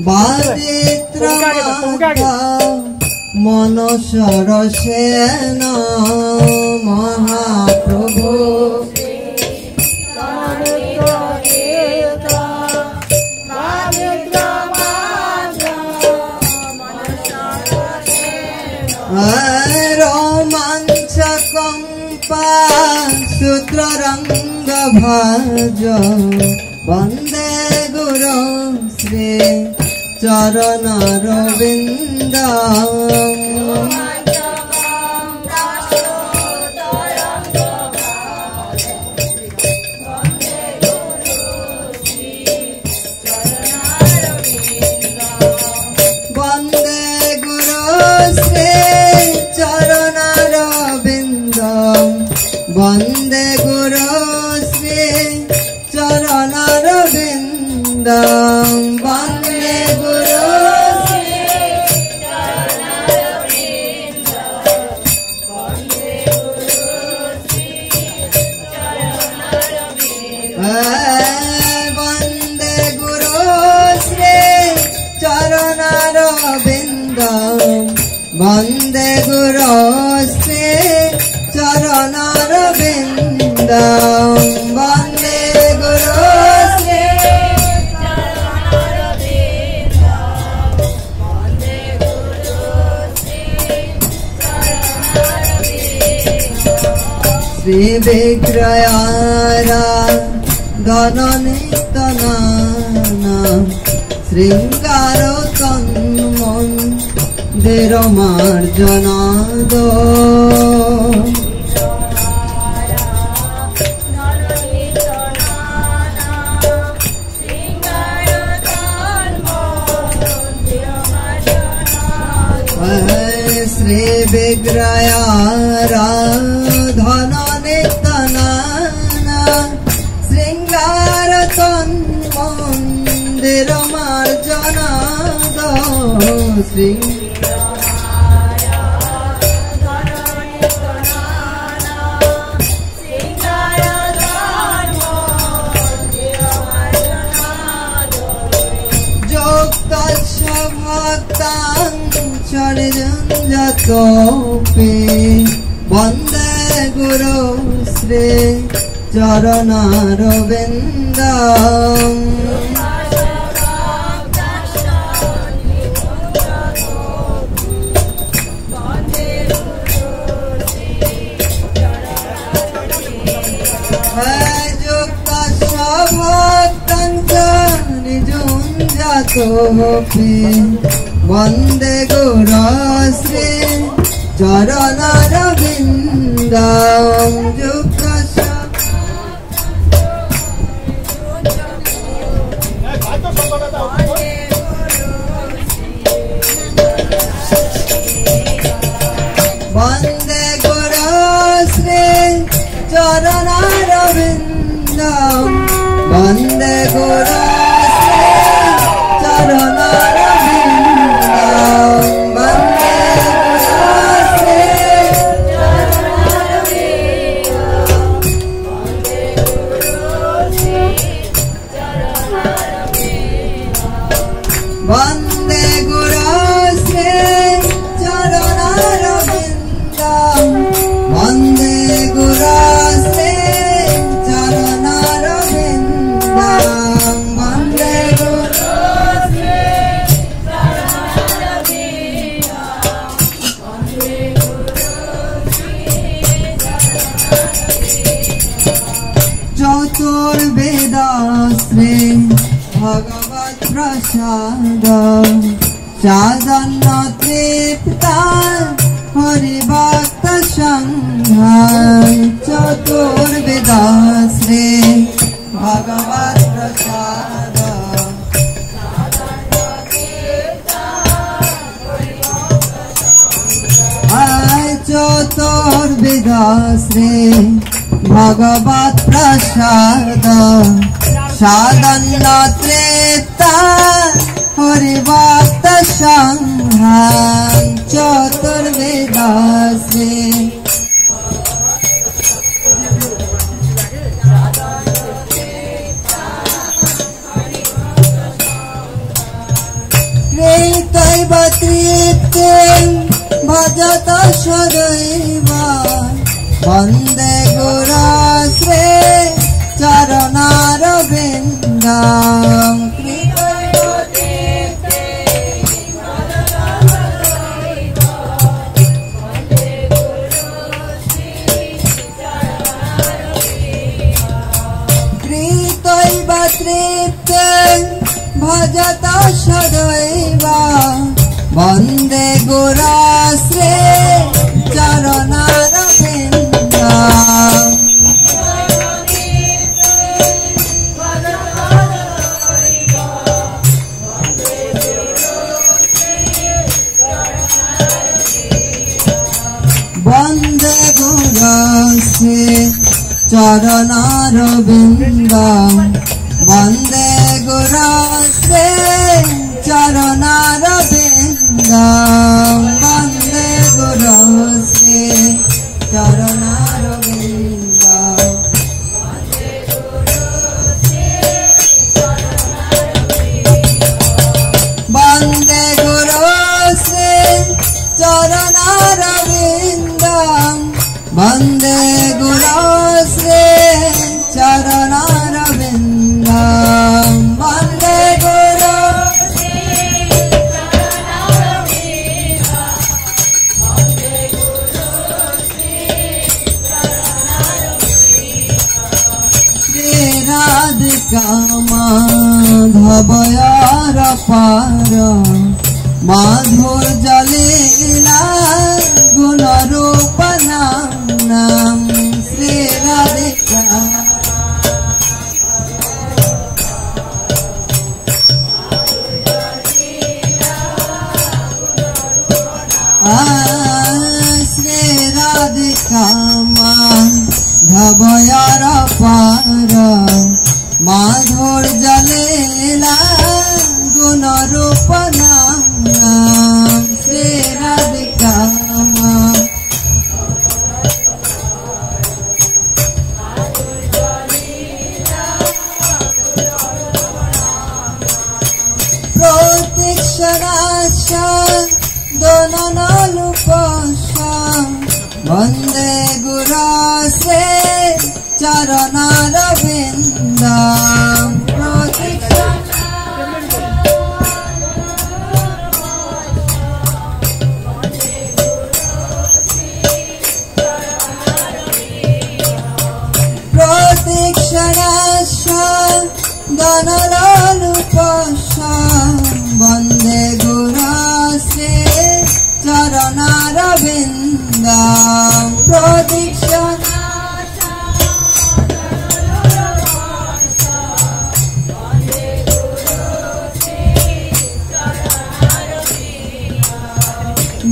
बादित्रमाता मनसर सेन महाप्रभु रोमांचकंपा सूत्ररंग भज वंदे गुरु श्री चरणरविंद वंदे गुरु श्री चरणरविंद वंदे गुरु श्री चरणरविंद वंदे गुरु श्री चरणरविंद वंदे गुरु श्री चरणरविंद वंदे गुरु श्री चरणरविंद वंदे गुरु श्री चरणरविंद वंदे गुरु श्री चरणरविंद श्री विग्रहारा धननितनाना श्रृंगार तन्मन्दिर मार्जनाद श्री विग्रहारा धननितनाना श्रृंगार तन्मन्दिर मार्जनाद श्री वंदे गुरु श्री चरणरविंद वंदे गुरु श्री चरणरविंद वंदे गुरु श्री चरणरविंद वंदे गुरु वंदे गुरु श्री चरणरविंद वंदे गुरु श्री चरणरविंद वंदे गुरु श्री चरणरविंद वंदे गुरु श्री चरणरविंद चतुर्वेद श्री भगवत प्रसाद साधन तृप्ता हरिभक्त संघ चतुर्वेद श्री भगवत प्रसाद चतुर्वेद श्री भगवत प्रसाद साधन तृप्ता हरिभक्त संघ चतुर्वेद श्री भजत सदैव वन्दे गुराश्रे चरणारविन्दम् कृतैव तृप्ते भजत सदैव वन्दे गुराश्रे चरणारविन्दम् वन्दे गुराश्रे चरणारविन्दम् वन्दे गुराश्रे चरणारविन्दम् वन्दे गुराश्रे चरणारविन्दम् वन्दे गुराश्रे चरणारविन्दम् वन्दे गुराश्रे चरणारविन्दम् वन्दे गुराश्रे श्री राधिका माधवयार पार माधुर्य लीला गुणरूप नाम श्री राधिका श्री राधिका माधवयार पार माधुर्य लीला गुणरूप नाम श्री राधिका प्रतीक्षणाशा दोननलुपशा वन्दे गुराश्रे चरणारविन्दम् प्रतीक्षणाशा दोननलुपशा वन्दे गुराश्रे चरणारविन्दम् प्रतीक्षणाशा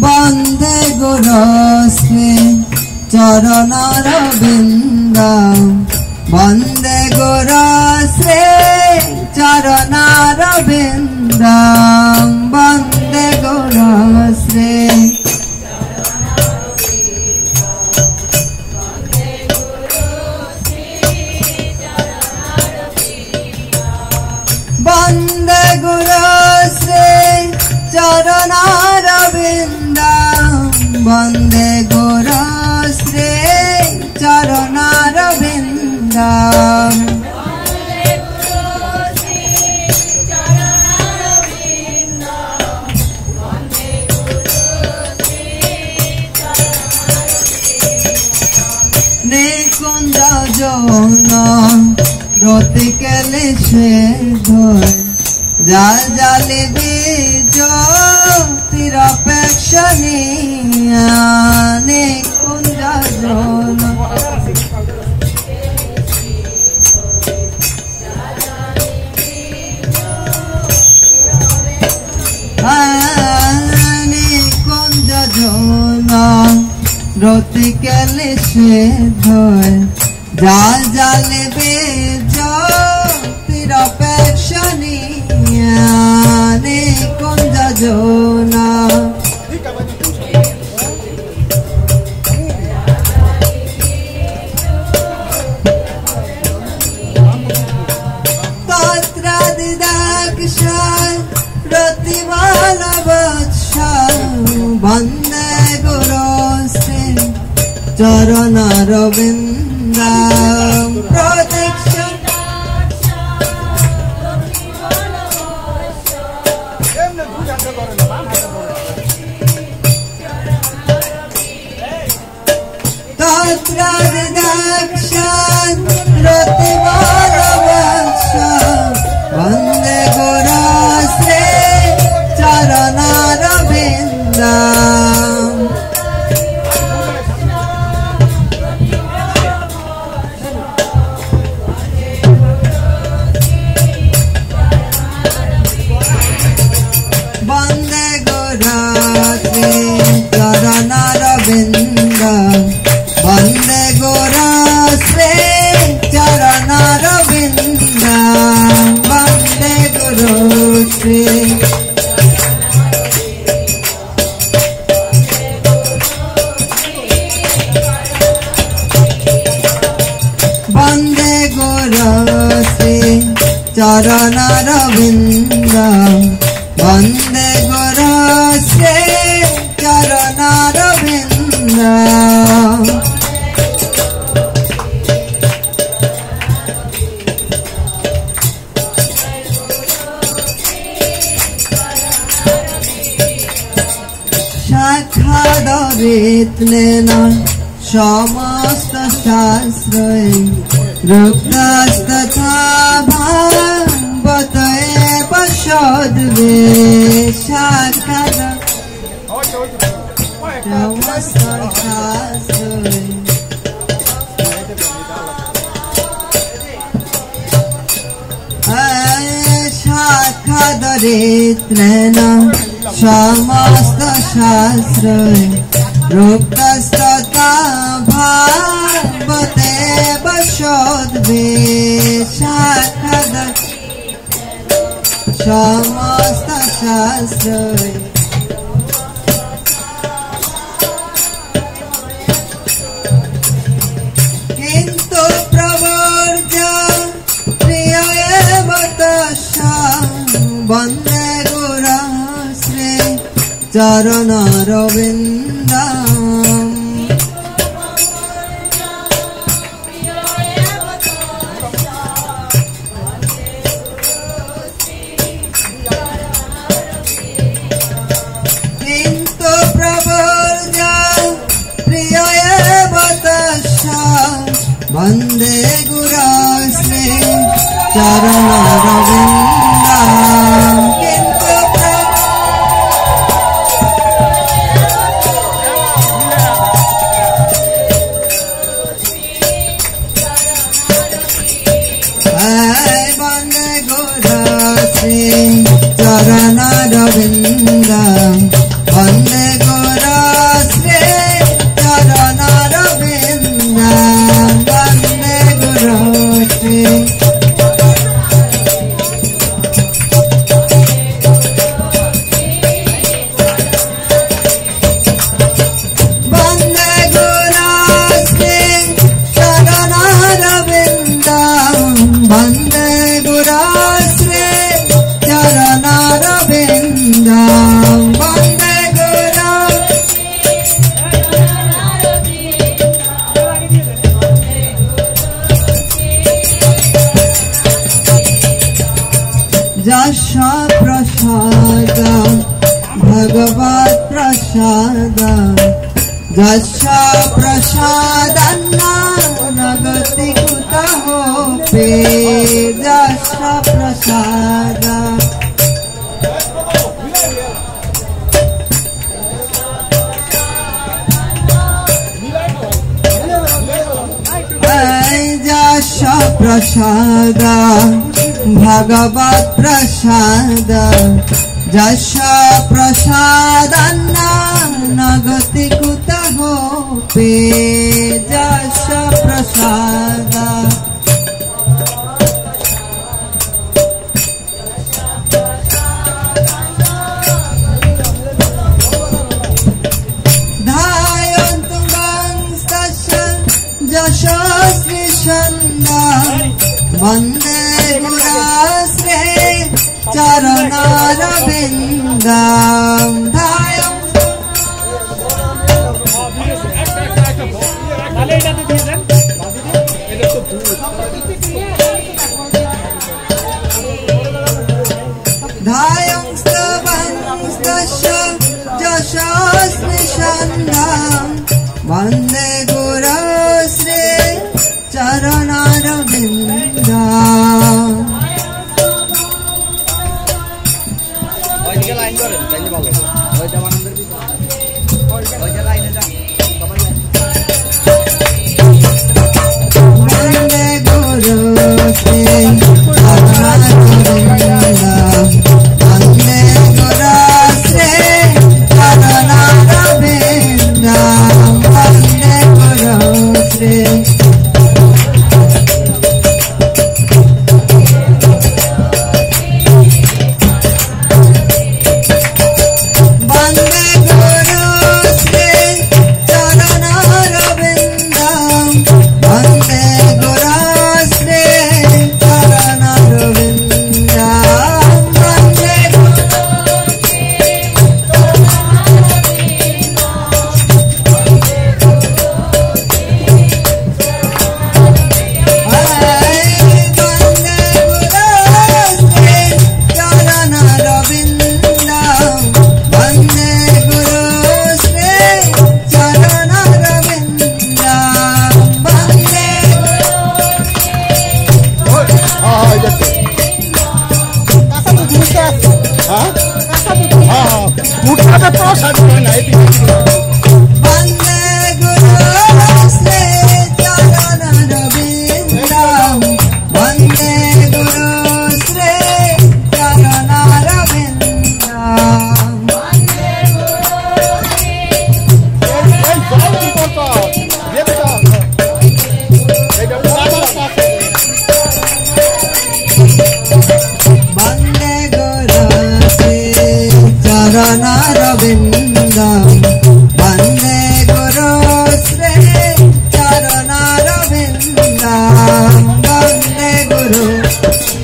वन्दे गुराश्रे चरणारविन्दम् वन्दे गुराश्रे चरणारविन्दम् वन्दे गुराश्रे वन्दे गुराश्रे चरणारविन्दम् वन्दे गुराश्रे चरणारविन्दम् निकुंज जौना रोति के लिशे धोए जाल जाले बीज तिरपेक्षणीया निकुंज जौना निकुंज जौना रोति के लिशे धोए जाल जाले बीज तिरपेक्षणीया निकुंज जौना तत्रादिदाक्ष प्रतिमालवत्स वन्दे চরণারবিন্দম প্রদক্ষিণ তত্রাদিদাক্ষান রতিবরবৎস বন্দে গুরুশ্রী চরণারবিন্দম বন্দে গুরুশ্রী চরণারবিন্দম বন্দে গুরুশ্রী চরণারবিন্দম বন্দে গুরুশ্রী বন্দে গুরুশ্রী চরণারবিন্দম বন্দে গুরুশ্রী চরণারবিন্দম শাখাদরিত্রেণ সমস্ত শাস্ত্রৈ রুক্তস্তথা ভাগবত এব সদ্বে শাখাদ সমস্ত শাস্ত্রৈ শাখাদরিত্রেণ সমস্ত শাস্ত্রৈ রুক্তস্তথা ভাগবতে বসদ্বে শাখাদ সমস্ত শাস্ত্রৈ কিন্তু প্রবর্জ প্রিয় এব তস্য বন্দে গুরুশ্রী চরণারবিন্দম কিন্তু প্রবর্জ প্রিয় এব তস্য বন্দে গুরুশ্রী চরণারবিন্দম কিন্তু বন্দে গুরুশ্রী চরণারবিন্দম বন্দে গুরুশ্রী চরণারবিন্দম বন্দে গুরুশ্রী বন্দে গুরুশ্রী চরণারবিন্দম বন্দে গুরুশ্রী চরণারবিন্দম বন্দে গুরু যশ প্রসাদ ভগবৎ প্রসাদ যশ প্রসাদন্নানগতি কুতঃ পে যশ প্রসাদ যশ প্রসাদ ভগবৎ প্রসাদ যশ প্রসাদন্নানগতি কুতঃ পে যশ প্রসাদ ধায়ন্তু বংস্তস্য যশস্বী ছন্দা বন্দে গুরুশ্রী চরণারবিন্দম ধায়ন্তু धायं स्तवंस्तस्य यशस्विषन्दां वन्दे गुरो श्री चरणारविन्दम्। वन्दे गुरो श्री चरणारविन्दम् वन्दे गुरो श्री चरणारविन्दम् वन्दे गुरो Shri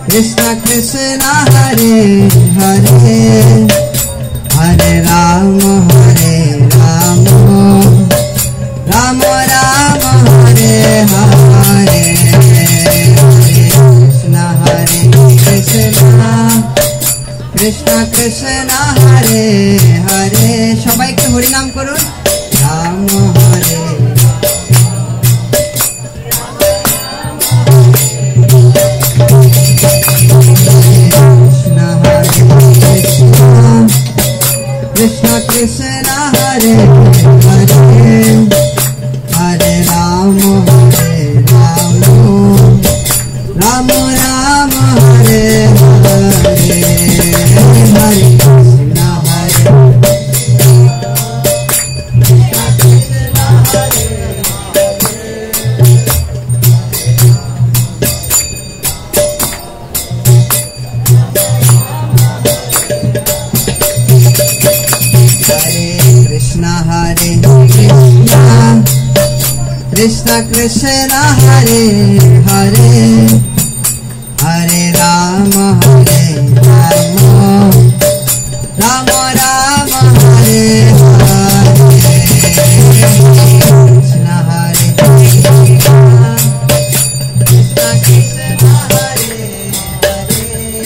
Krishna Krishna Hare Hare Hare Rama Hare Rama Rama Rama Hare Hare Hare Krishna Krishna Krishna Hare Hare সবাই একটু হরি নাম করুন রাম হরে Krishna Krishna Hare Hare Hare Rama Hare Rama Rama Rama Hare Hare Hare Krishna Hare Krishna Krishna Hare Hare Hare Rama Hare Rama Rama Rama Hare Hare Krishna Hare Krishna Krishna Krishna Hare Hare Hare Rama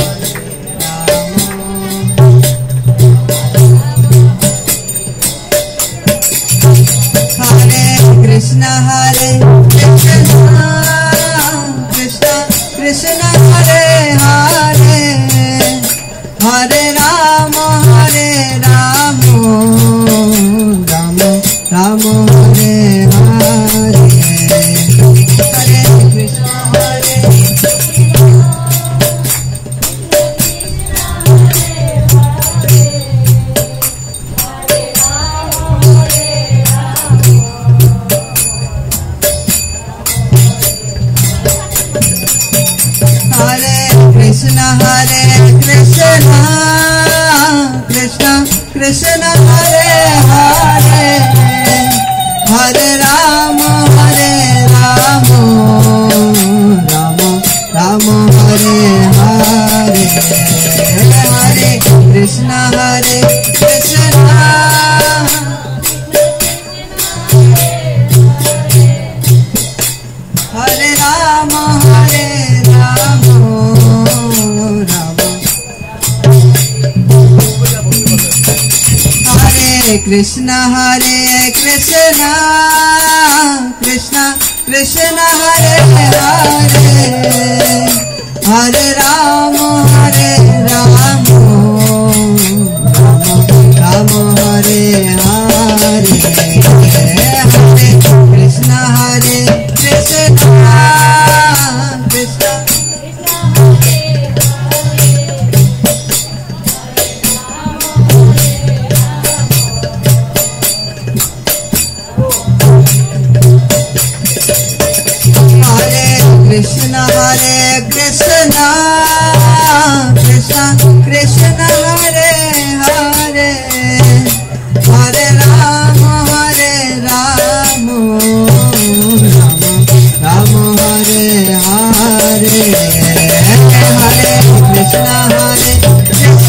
Hare Krishna Hare Krishna Krishna Krishna Hare Hare Hare Rama Hare Rama Rama Rama Hare Hare Hare Krishna Hare Krishna Hare Krishna Krishna Krishna Hare Hare Hare Rama Hare Rama Rama Rama Hare Hare Hare Krishna Hare Krishna Hare Rama Hare Rama Krishna Hare Krishna Krishna Krishna Hare Hare Hare Rama Hare Rama Rama Rama Hare Hare Hare Krishna Hare Krishna Krishna Krishna Hare Krishna Krishna Krishna Hare Hare Hare Rama Hare Rama Rama Rama Hare Hare Hare Krishna Hare Krishna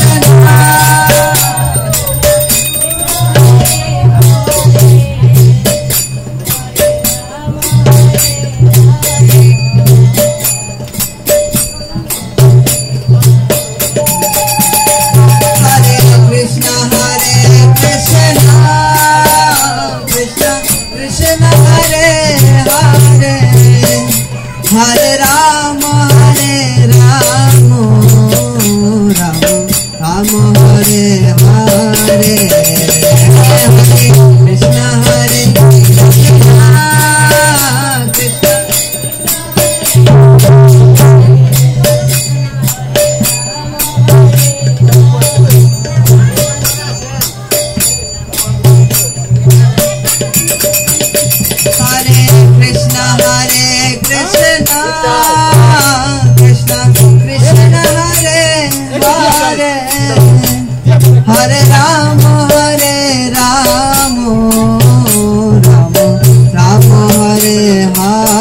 Hare Rama Hare Rama Rama Rama Hare Hare Hare Krishna Hare Krishna Krishna Hare Rama Hare Rama Rama Rama Hare Hare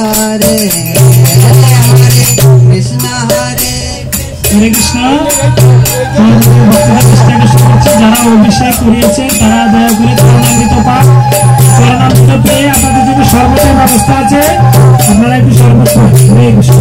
যারা অভিষেক করিয়েছেন তারা দয়া করে চরণামৃত পান। চরণামৃত পেয়ে আপনাদের জন্য শরবতের ব্যবস্থা আছে, আপনারা একটু শরবত খান। হরে কৃষ্ণ।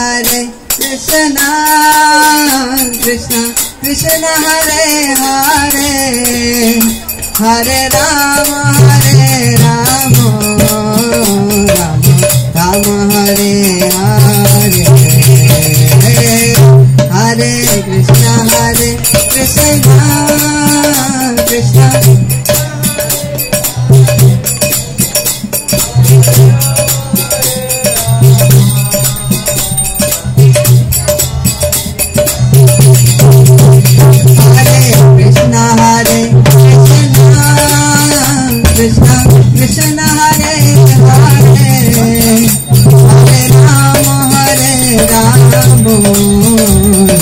हरे कृष्ण कृष्ण कृष्ण हरे हरे हरे राम राम हरे कृष्ण कृष्ण हरे हरे हरे राम कृष्ण कृष्ण हरे हरे हरे राम राम राम हरे हरे हरे कृष्ण कृष्ण कृष्ण हरे हरे हरे राम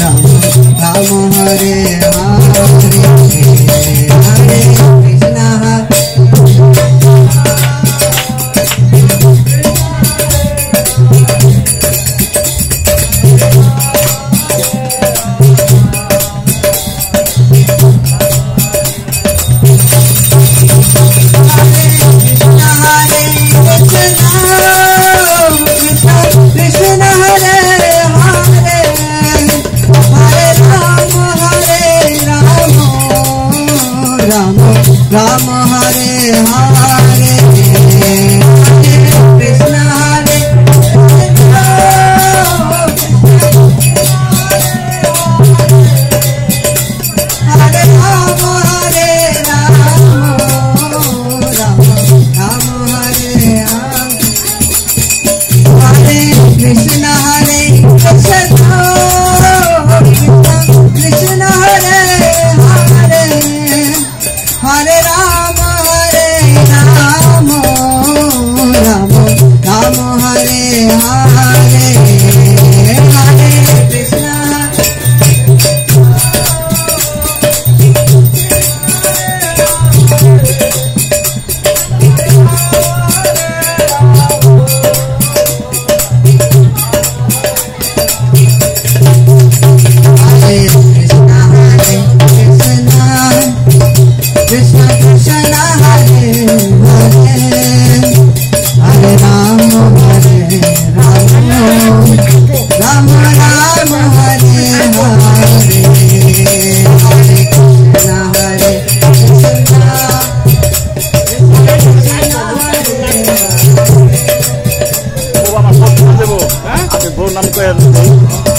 राम राम हरे हरे हरे कृष्ण कृष्ण हरे हरे हरे राम নাম কয়ে দিই